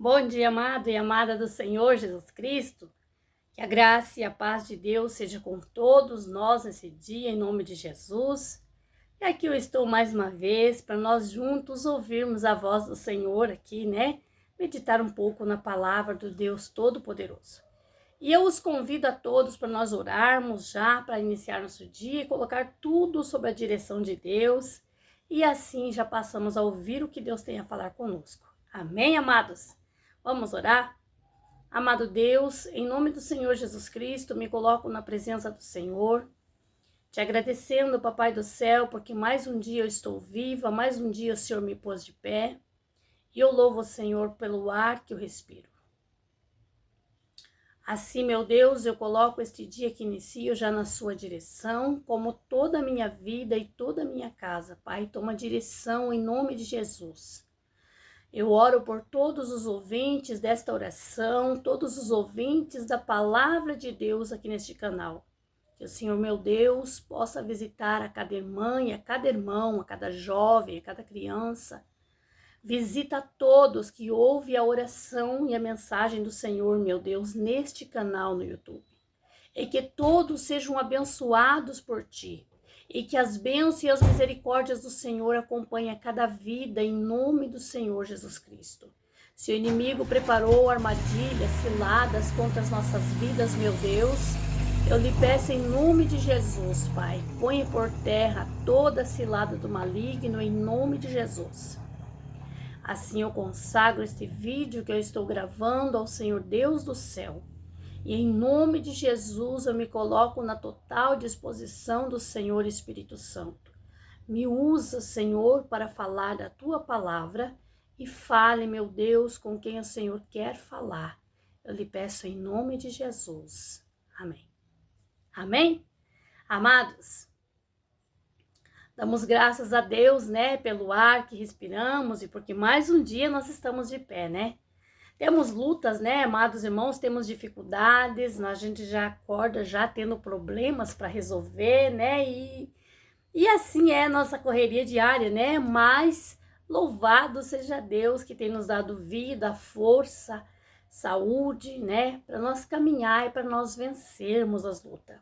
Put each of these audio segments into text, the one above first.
Bom dia, amado e amada do Senhor Jesus Cristo. Que a graça e a paz de Deus seja com todos nós nesse dia, em nome de Jesus. E aqui eu estou mais uma vez para nós juntos ouvirmos a voz do Senhor aqui, né? Meditar um pouco na palavra do Deus Todo-Poderoso. E eu os convido a todos para nós orarmos já para iniciar nosso dia e colocar tudo sob a direção de Deus. E assim já passamos a ouvir o que Deus tem a falar conosco. Amém, amados? Vamos orar? Amado Deus, em nome do Senhor Jesus Cristo, me coloco na presença do Senhor, te agradecendo, Papai do céu, porque mais um dia eu estou viva, mais um dia o Senhor me pôs de pé, e eu louvo o Senhor pelo ar que eu respiro. Assim, meu Deus, eu coloco este dia que inicio já na sua direção, como toda a minha vida e toda a minha casa. Pai, toma direção em nome de Jesus. Eu oro por todos os ouvintes desta oração, todos os ouvintes da palavra de Deus aqui neste canal. Que o Senhor, meu Deus, possa visitar a cada irmã e a cada irmão, a cada jovem, a cada criança. Visita a todos que ouvem a oração e a mensagem do Senhor, meu Deus, neste canal no YouTube. E que todos sejam abençoados por Ti. E que as bênçãos e as misericórdias do Senhor acompanhem a cada vida, em nome do Senhor Jesus Cristo. Se o inimigo preparou armadilhas, ciladas contra as nossas vidas, meu Deus, eu lhe peço em nome de Jesus, Pai, ponha por terra toda a cilada do maligno, em nome de Jesus. Assim eu consagro este vídeo que eu estou gravando ao Senhor Deus do céu. E em nome de Jesus eu me coloco na total disposição do Senhor Espírito Santo. Me usa, Senhor, para falar da Tua palavra e fale, meu Deus, com quem o Senhor quer falar. Eu lhe peço em nome de Jesus. Amém. Amém? Amados, damos graças a Deus, né, pelo ar que respiramos e porque mais um dia nós estamos de pé, né? Temos lutas, né, amados irmãos, temos dificuldades, a gente já acorda já tendo problemas para resolver, né, e assim é a nossa correria diária, né, mas louvado seja Deus que tem nos dado vida, força, saúde, né, para nós caminhar e para nós vencermos as lutas.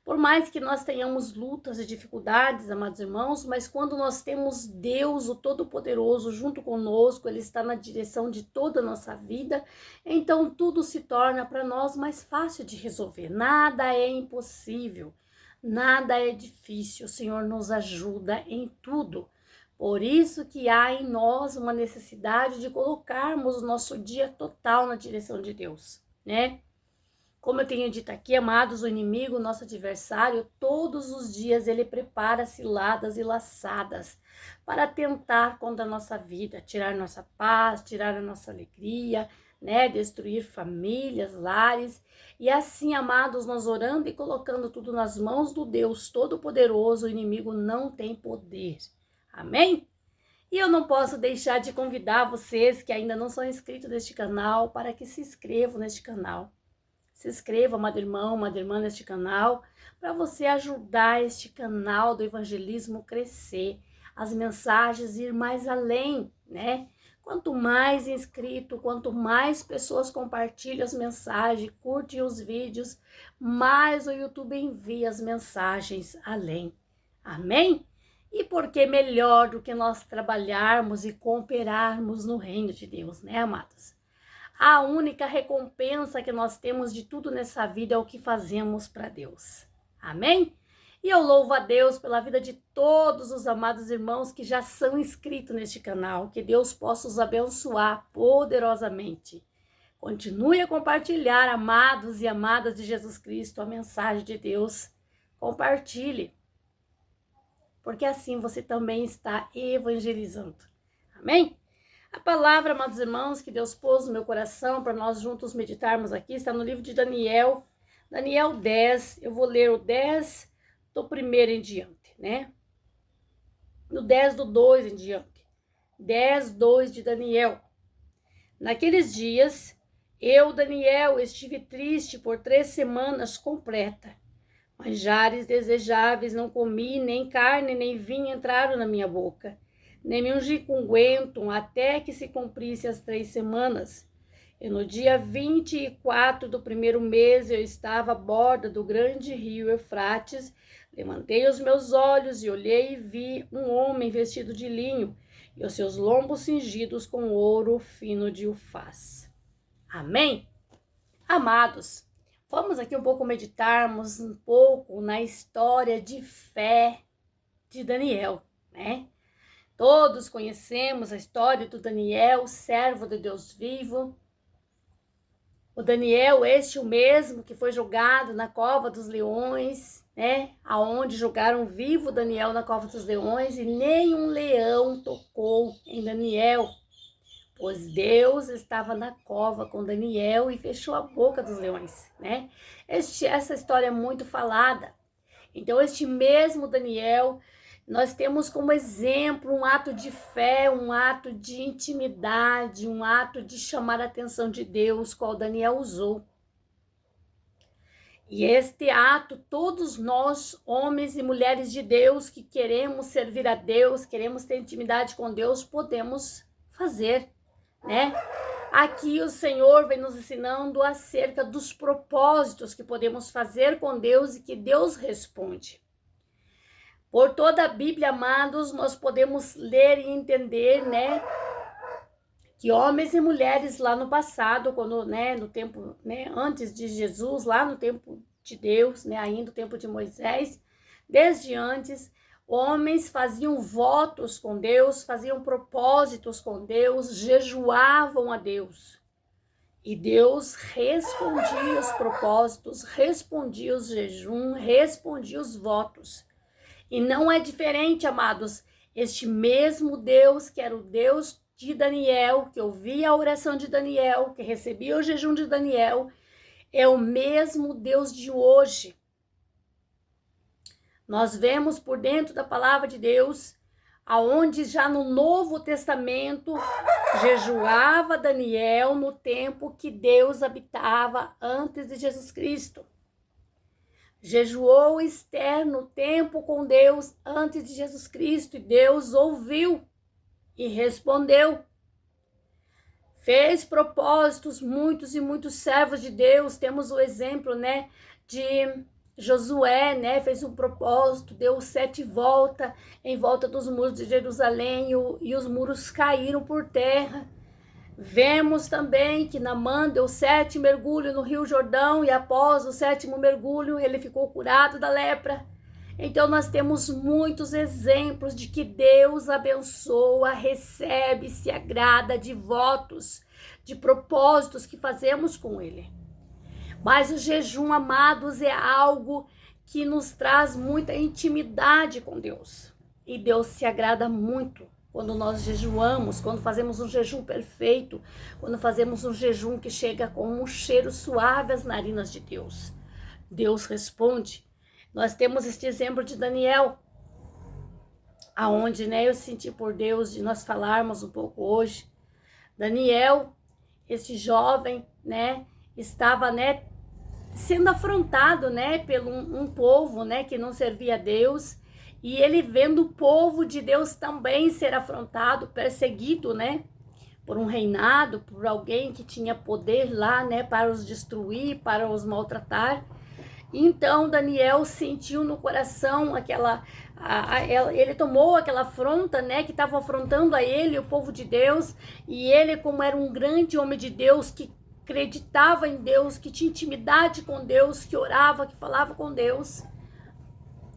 Por mais que nós tenhamos lutas e dificuldades, amados irmãos, mas quando nós temos Deus, o Todo-Poderoso, junto conosco, Ele está na direção de toda a nossa vida, então tudo se torna para nós mais fácil de resolver. Nada é impossível, nada é difícil, o Senhor nos ajuda em tudo. Por isso que há em nós uma necessidade de colocarmos o nosso dia total na direção de Deus, né? Como eu tenho dito aqui, amados, o inimigo, nosso adversário, todos os dias ele prepara ciladas e laçadas para tentar contra a nossa vida, tirar nossa paz, tirar a nossa alegria, né, destruir famílias, lares. E assim, amados, nós orando e colocando tudo nas mãos do Deus Todo-Poderoso, o inimigo não tem poder. Amém? E eu não posso deixar de convidar vocês que ainda não são inscritos neste canal para que se inscrevam neste canal. Se inscreva, amado irmão, amada irmã, neste canal, para você ajudar este canal do evangelismo crescer, as mensagens ir mais além, né? Quanto mais inscrito, quanto mais pessoas compartilham as mensagens, curtem os vídeos, mais o YouTube envia as mensagens além. Amém? E porque melhor do que nós trabalharmos e cooperarmos no reino de Deus, né, amados? A única recompensa que nós temos de tudo nessa vida é o que fazemos para Deus. Amém? E eu louvo a Deus pela vida de todos os amados irmãos que já são inscritos neste canal. Que Deus possa os abençoar poderosamente. Continue a compartilhar, amados e amadas de Jesus Cristo, a mensagem de Deus. Compartilhe, porque assim você também está evangelizando. Amém? A palavra, amados irmãos, que Deus pôs no meu coração para nós juntos meditarmos aqui, está no livro de Daniel, Daniel 10, eu vou ler o 10 do primeiro em diante, né? No 10 do 2 em diante, 10, 2 de Daniel. Naqueles dias, eu, Daniel, estive triste por 3 semanas completas. Manjares desejáveis não comi, nem carne, nem vinho entraram na minha boca. nem me ungi com unguento, até que se cumprisse as 3 semanas. E no dia 24 do primeiro mês eu estava à borda do grande rio Eufrates. Levantei os meus olhos e olhei e vi um homem vestido de linho e os seus lombos cingidos com ouro fino de Ufaz. Amém? Amados, vamos aqui um pouco meditarmos um pouco na história de fé de Daniel, né? Todos conhecemos a história do Daniel, servo de Deus vivo. O Daniel, o mesmo que foi jogado na cova dos leões, né? Aonde jogaram vivo Daniel na cova dos leões e nenhum leão tocou em Daniel, pois Deus estava na cova com Daniel e fechou a boca dos leões, né? Essa história é muito falada. Então, este mesmo Daniel, nós temos como exemplo um ato de fé, um ato de intimidade, um ato de chamar a atenção de Deus, qual Daniel usou. E este ato, todos nós, homens e mulheres de Deus, que queremos servir a Deus, queremos ter intimidade com Deus, podemos fazer, né? Aqui o Senhor vem nos ensinando acerca dos propósitos que podemos fazer com Deus e que Deus responde. Por toda a Bíblia, amados, nós podemos ler e entender, né, que homens e mulheres lá no passado, quando, né, no tempo, né, antes de Jesus, lá no tempo de Deus, né, ainda no tempo de Moisés, desde antes, homens faziam votos com Deus, faziam propósitos com Deus, jejuavam a Deus. E Deus respondia os propósitos, respondia os jejuns, respondia os votos. E não é diferente, amados, este mesmo Deus, que era o Deus de Daniel, que ouvia a oração de Daniel, que recebia o jejum de Daniel, é o mesmo Deus de hoje. Nós vemos por dentro da palavra de Deus, aonde já no Novo Testamento jejuava Daniel no tempo que Deus habitava antes de Jesus Cristo. Jejuou Esther no tempo com Deus antes de Jesus Cristo e Deus ouviu e respondeu. Fez propósitos, muitos e muitos servos de Deus. Temos o exemplo, né, de Josué, né, fez um propósito, deu 7 voltas em volta dos muros de Jerusalém e os muros caíram por terra. Vemos também que Naamã deu 7 mergulhos no Rio Jordão e após o 7º mergulho ele ficou curado da lepra. Então nós temos muitos exemplos de que Deus abençoa, recebe, se agrada de votos, de propósitos que fazemos com Ele. Mas o jejum, amados, é algo que nos traz muita intimidade com Deus. E Deus se agrada muito quando nós jejuamos, quando fazemos um jejum perfeito, quando fazemos um jejum que chega com um cheiro suave às narinas de Deus. Deus responde. Nós temos este exemplo de Daniel, aonde, né, eu senti por Deus de nós falarmos um pouco hoje. Daniel, este jovem, né, estava, né, sendo afrontado, né, pelo um povo, né, que não servia a Deus. E ele vendo o povo de Deus também ser afrontado, perseguido, né? Por um reinado, por alguém que tinha poder lá, né? Para os destruir, para os maltratar. Então Daniel sentiu no coração ele tomou aquela afronta, né? Que estava afrontando a ele, o povo de Deus. E ele, como era um grande homem de Deus, que acreditava em Deus, que tinha intimidade com Deus, que orava, que falava com Deus,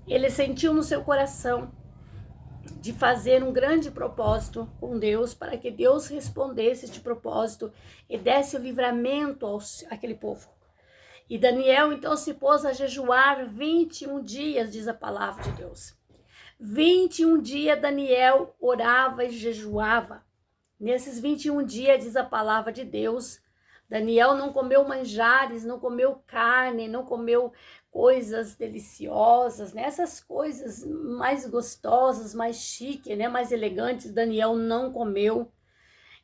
ele sentiu no seu coração de fazer um grande propósito com Deus, para que Deus respondesse este propósito e desse o livramento àquele povo. E Daniel então se pôs a jejuar 21 dias, diz a palavra de Deus. 21 dias Daniel orava e jejuava. Nesses 21 dias, diz a palavra de Deus, Daniel não comeu manjares, não comeu carne, não comeu coisas deliciosas, né? Essas coisas mais gostosas, mais chiques, né? Mais elegantes, Daniel não comeu.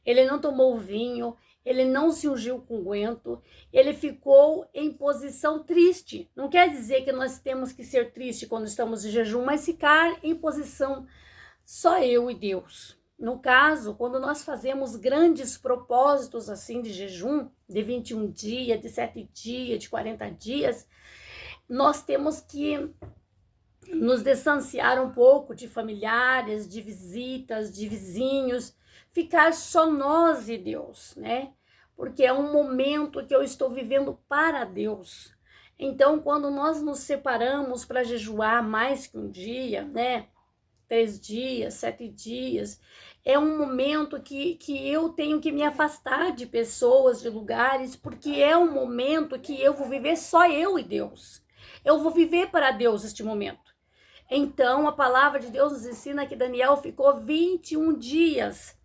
Ele não tomou vinho, ele não se ungiu com unguento, ele ficou em posição triste. Não quer dizer que nós temos que ser tristes quando estamos em jejum, mas ficar em posição Só eu e Deus. No caso, quando nós fazemos grandes propósitos assim de jejum, de 21 dias, de 7 dias, de 40 dias, nós temos que nos distanciar um pouco de familiares, de visitas, de vizinhos, ficar só nós e Deus, né? Porque é um momento que eu estou vivendo para Deus. Então, quando nós nos separamos para jejuar mais que um dia, né? 3 dias, 7 dias, é um momento que eu tenho que me afastar de pessoas, de lugares, porque é um momento que eu vou viver só eu e Deus. Eu vou viver para Deus este momento. Então, a palavra de Deus nos ensina que Daniel ficou 21 dias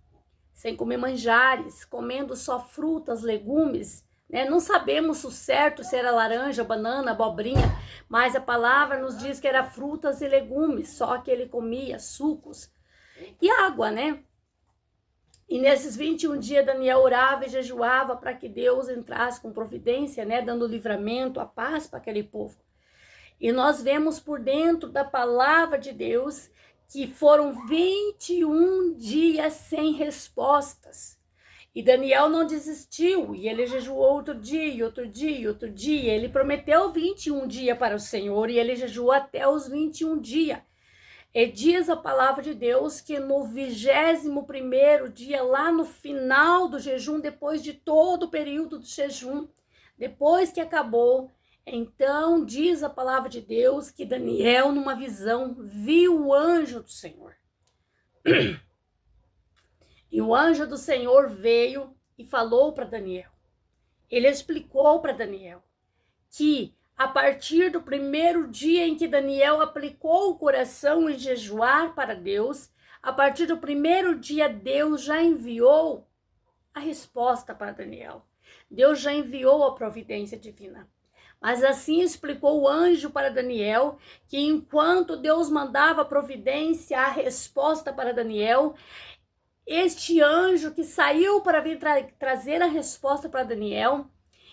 sem comer manjares, comendo só frutas, legumes, né? Não sabemos o certo se era laranja, banana, abobrinha, mas a palavra nos diz que era frutas e legumes, só que ele comia sucos e água, né? E nesses 21 dias, Daniel orava e jejuava para que Deus entrasse com providência, né? Dando livramento, a paz para aquele povo. E nós vemos por dentro da palavra de Deus que foram 21 dias sem respostas. E Daniel não desistiu, e ele jejuou outro dia, outro dia, outro dia. Ele prometeu 21 dias para o Senhor, e ele jejuou até os 21 dias. E diz a palavra de Deus que no 21º dia, lá no final do jejum, depois de todo o período do jejum, depois que acabou, então diz a palavra de Deus que Daniel, numa visão, viu o anjo do Senhor. E o anjo do Senhor veio e falou para Daniel. Ele explicou para Daniel que a partir do primeiro dia em que Daniel aplicou o coração em jejuar para Deus, a partir do primeiro dia Deus já enviou a resposta para Daniel. Deus já enviou a providência divina. Mas assim explicou o anjo para Daniel, que enquanto Deus mandava a providência, a resposta para Daniel, este anjo que saiu para vir trazer a resposta para Daniel,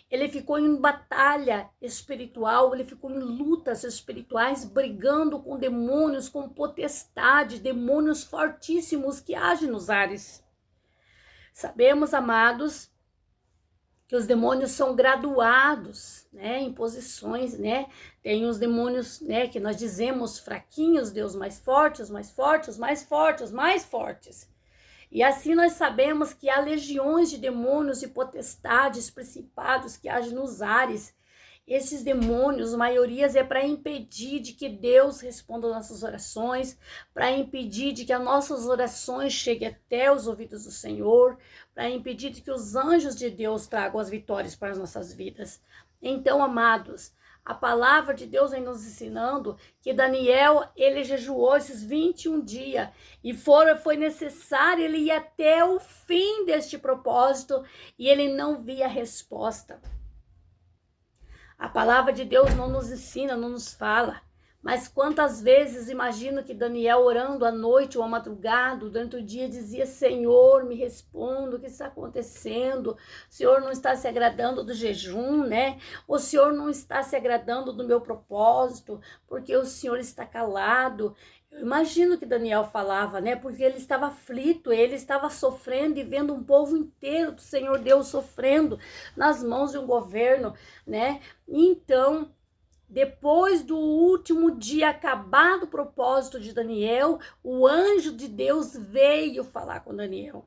ele ficou em batalha espiritual, ele ficou em lutas espirituais, brigando com demônios, com potestade, demônios fortíssimos que agem nos ares. Sabemos, amados, que os demônios são graduados, né, em posições, né? Tem os demônios, né, que nós dizemos fraquinhos, Deus mais fortes, mais fortes, mais fortes, mais fortes. E assim nós sabemos que há legiões de demônios e potestades, principados que agem nos ares. Esses demônios, a maioria é para impedir de que Deus responda às nossas orações, para impedir de que as nossas orações cheguem até os ouvidos do Senhor, para impedir de que os anjos de Deus tragam as vitórias para as nossas vidas. Então, amados, a palavra de Deus vem nos ensinando que Daniel, ele jejuou esses 21 dias e foi necessário ele ir até o fim deste propósito e ele não via resposta. A palavra de Deus não nos ensina, não nos fala. Mas quantas vezes imagino que Daniel orando à noite ou à madrugada, durante o dia, dizia: Senhor, me responda, o que está acontecendo? O Senhor não está se agradando do jejum, né? O Senhor não está se agradando do meu propósito, porque o Senhor está calado. Eu imagino que Daniel falava, né? Porque ele estava aflito, ele estava sofrendo e vendo um povo inteiro do Senhor Deus sofrendo nas mãos de um governo, né? Então, depois do último dia acabado o propósito de Daniel, o anjo de Deus veio falar com Daniel.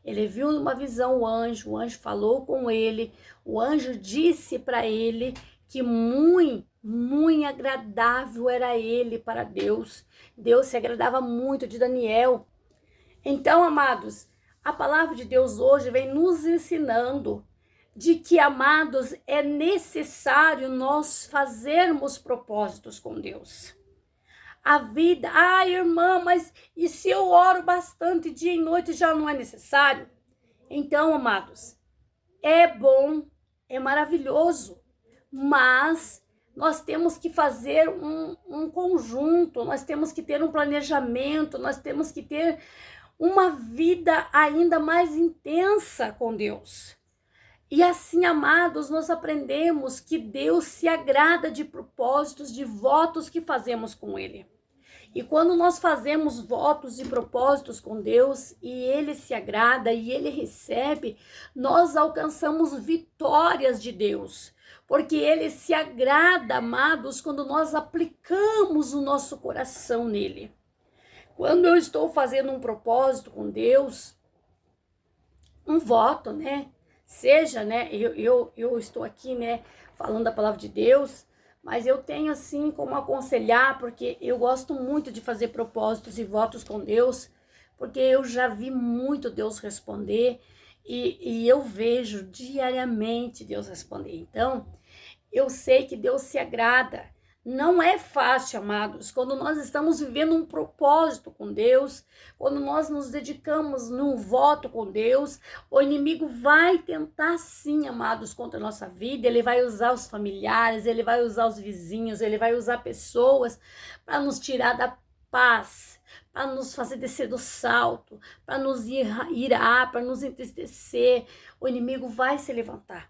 Ele viu numa visão o anjo falou com ele, o anjo disse para ele que muito agradável era ele para Deus. Deus se agradava muito de Daniel. Então, amados, a palavra de Deus hoje vem nos ensinando de que, amados, é necessário nós fazermos propósitos com Deus. A vida, irmã, mas e se eu oro bastante dia e noite já não é necessário? Então, amados, é bom, é maravilhoso, mas nós temos que fazer um conjunto, nós temos que ter um planejamento, nós temos que ter uma vida ainda mais intensa com Deus. E assim, amados, nós aprendemos que Deus se agrada de propósitos, de votos que fazemos com Ele. E quando nós fazemos votos e propósitos com Deus e Ele se agrada e Ele recebe, nós alcançamos vitórias de Deus. Porque Ele se agrada, amados, quando nós aplicamos o nosso coração nele. Quando eu estou fazendo um propósito com Deus, um voto, né? Seja, né? Eu estou aqui, né? Falando da palavra de Deus, mas eu tenho assim como aconselhar, porque eu gosto muito de fazer propósitos e votos com Deus, porque eu já vi muito Deus responder e eu vejo diariamente Deus responder. Então, eu sei que Deus se agrada. Não é fácil, amados, quando nós estamos vivendo um propósito com Deus, quando nós nos dedicamos num voto com Deus, o inimigo vai tentar sim, amados, contra a nossa vida, ele vai usar os familiares, ele vai usar os vizinhos, ele vai usar pessoas para nos tirar da paz, para nos fazer descer do salto, para nos irar, para nos entristecer. O inimigo vai se levantar.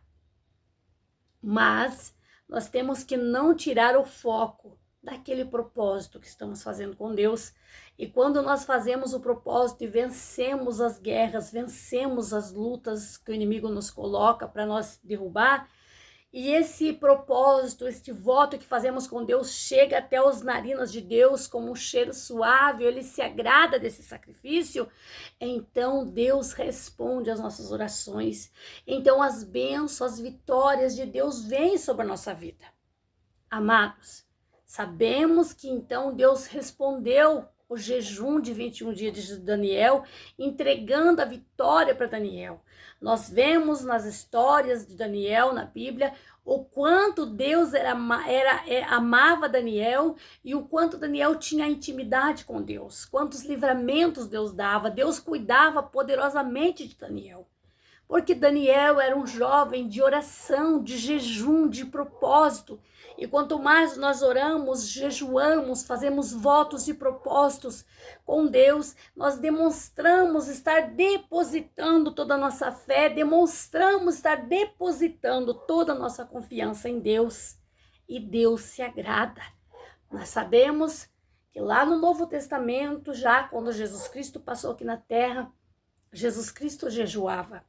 Mas nós temos que não tirar o foco daquele propósito que estamos fazendo com Deus. E quando nós fazemos o propósito e vencemos as guerras, vencemos as lutas que o inimigo nos coloca para nós derrubar, e esse propósito, este voto que fazemos com Deus chega até os narinas de Deus como um cheiro suave, ele se agrada desse sacrifício, então Deus responde às nossas orações. Então as bênçãos, as vitórias de Deus vêm sobre a nossa vida. Amados, sabemos que então Deus respondeu o jejum de 21 dias de Daniel, entregando a vitória para Daniel. Nós vemos nas histórias de Daniel na Bíblia o quanto Deus amava Daniel e o quanto Daniel tinha intimidade com Deus, quantos livramentos Deus dava, Deus cuidava poderosamente de Daniel. Porque Daniel era um jovem de oração, de jejum, de propósito. E quanto mais nós oramos, jejuamos, fazemos votos e propósitos com Deus, nós demonstramos estar depositando toda a nossa fé, demonstramos estar depositando toda a nossa confiança em Deus. E Deus se agrada. Nós sabemos que lá no Novo Testamento, já quando Jesus Cristo passou aqui na terra, Jesus Cristo jejuava.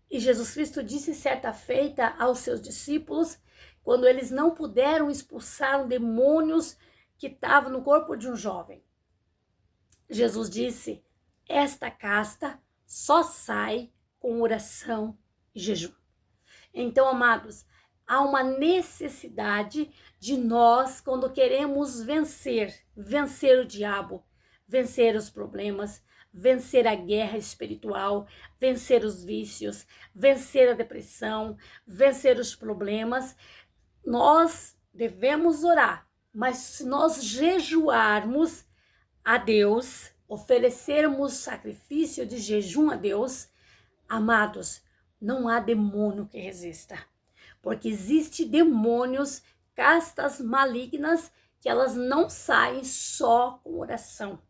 E Jesus Cristo disse certa feita aos seus discípulos, quando eles não puderam expulsar demônios que estavam no corpo de um jovem. Jesus disse, esta casta só sai com oração e jejum. Então, amados, há uma necessidade de nós, quando queremos vencer o diabo, vencer os problemas, vencer a guerra espiritual, vencer os vícios, vencer a depressão, vencer os problemas, nós devemos orar. Mas se nós jejuarmos a Deus, oferecermos sacrifício de jejum a Deus, amados, não há demônio que resista. Porque existem demônios, castas malignas, que elas não saem só com oração.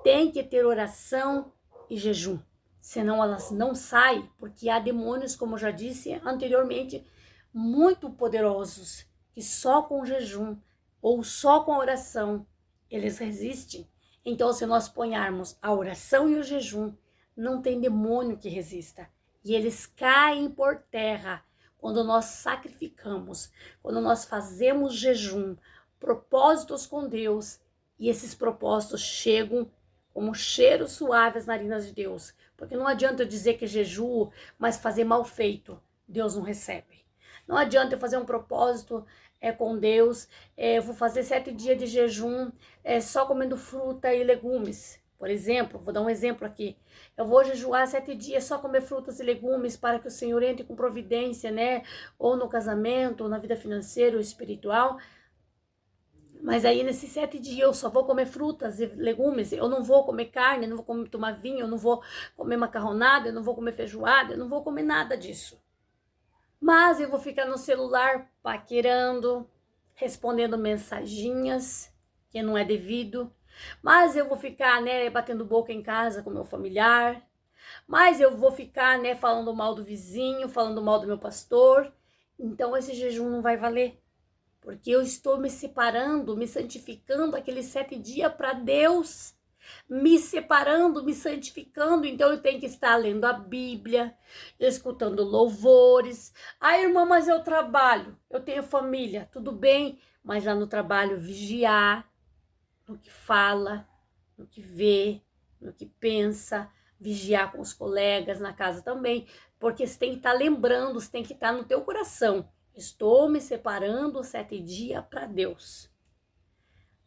Tem que ter oração e jejum, senão elas não saem, porque há demônios, como eu já disse anteriormente, muito poderosos, que só com jejum ou só com oração eles resistem. Então, se nós ponharmos a oração e o jejum, não tem demônio que resista. E eles caem por terra quando nós sacrificamos, quando nós fazemos jejum, propósitos com Deus, e esses propósitos chegam como cheiro suave às narinas de Deus. Porque não adianta eu dizer que jejuo, mas fazer mal feito, Deus não recebe. Não adianta eu fazer um propósito com Deus, eu vou fazer 7 dias de jejum só comendo fruta e legumes. Por exemplo, vou dar um exemplo aqui. Eu vou jejuar 7 dias só comer frutas e legumes para que o Senhor entre com providência, né? Ou no casamento, ou na vida financeira ou espiritual. Mas aí nesses 7 dias eu só vou comer frutas e legumes, eu não vou comer carne, eu não vou tomar vinho, eu não vou comer macarronada, eu não vou comer feijoada, eu não vou comer nada disso. Mas eu vou ficar no celular paquerando, respondendo mensaginhas que não é devido. Mas eu vou ficar, né, batendo boca em casa com meu familiar. Mas eu vou ficar, né, falando mal do vizinho, falando mal do meu pastor. Então esse jejum não vai valer. porque eu estou me separando, me santificando aqueles 7 dias para Deus. Me separando, me santificando, então eu tenho que estar lendo a Bíblia, escutando louvores. Ah, irmã, mas eu trabalho, eu tenho família, tudo bem, mas lá no trabalho vigiar no que fala, no que vê, no que pensa, vigiar com os colegas na casa também, porque você tem que estar lembrando, você tem que estar no teu coração. Estou me separando 7 dias para Deus.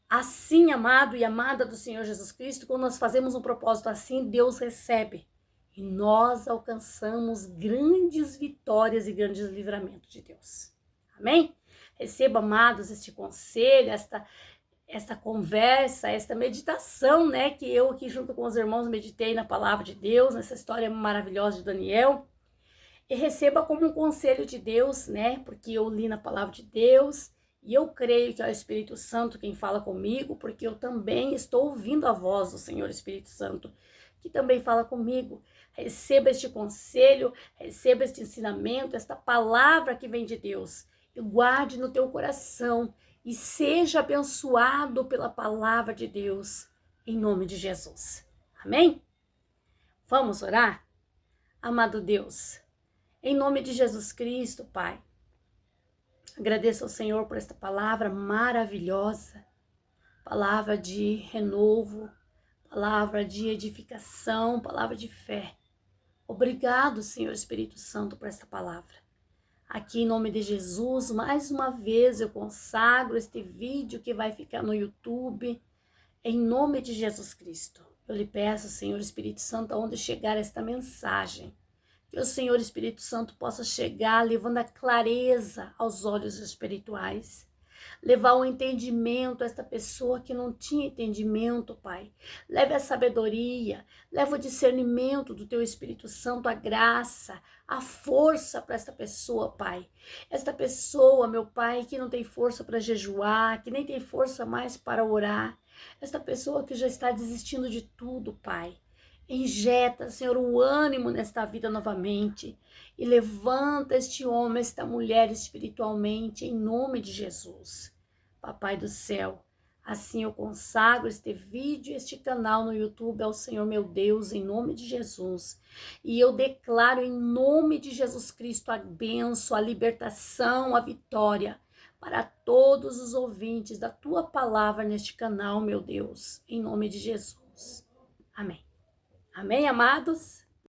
Assim, amado e amada do Senhor Jesus Cristo, quando nós fazemos um propósito assim, Deus recebe. E nós alcançamos grandes vitórias e grandes livramentos de Deus. Amém? Receba, amados, este conselho, esta conversa, esta meditação, né? Que eu aqui junto com os irmãos meditei na palavra de Deus, nessa história maravilhosa de Daniel. E receba como um conselho de Deus, né? Porque eu li na palavra de Deus e eu creio que é o Espírito Santo quem fala comigo, porque eu também estou ouvindo a voz do Senhor Espírito Santo, que também fala comigo. Receba este conselho, receba este ensinamento, esta palavra que vem de Deus e guarde no teu coração e seja abençoado pela palavra de Deus, em nome de Jesus. Amém? Vamos orar? Amado Deus, em nome de Jesus Cristo, Pai, agradeço ao Senhor por esta palavra maravilhosa, palavra de renovo, palavra de edificação, palavra de fé. Obrigado, Senhor Espírito Santo, por esta palavra. Aqui, em nome de Jesus, mais uma vez eu consagro este vídeo que vai ficar no YouTube, em nome de Jesus Cristo. Eu lhe peço, Senhor Espírito Santo, aonde chegar esta mensagem, que o Senhor Espírito Santo possa chegar levando a clareza aos olhos espirituais, levar o entendimento a esta pessoa que não tinha entendimento, Pai. Leve a sabedoria, leva o discernimento do Teu Espírito Santo, a graça, a força para esta pessoa, Pai. Esta pessoa, meu Pai, que não tem força para jejuar, que nem tem força mais para orar. Esta pessoa que já está desistindo de tudo, Pai. Injeta, Senhor, o ânimo nesta vida novamente e levanta este homem, esta mulher espiritualmente, em nome de Jesus. Papai do céu, assim eu consagro este vídeo, este canal no YouTube ao Senhor meu Deus, em nome de Jesus. E eu declaro em nome de Jesus Cristo a bênção, a libertação, a vitória para todos os ouvintes da Tua palavra neste canal, meu Deus, em nome de Jesus. Amém. Amém, amados?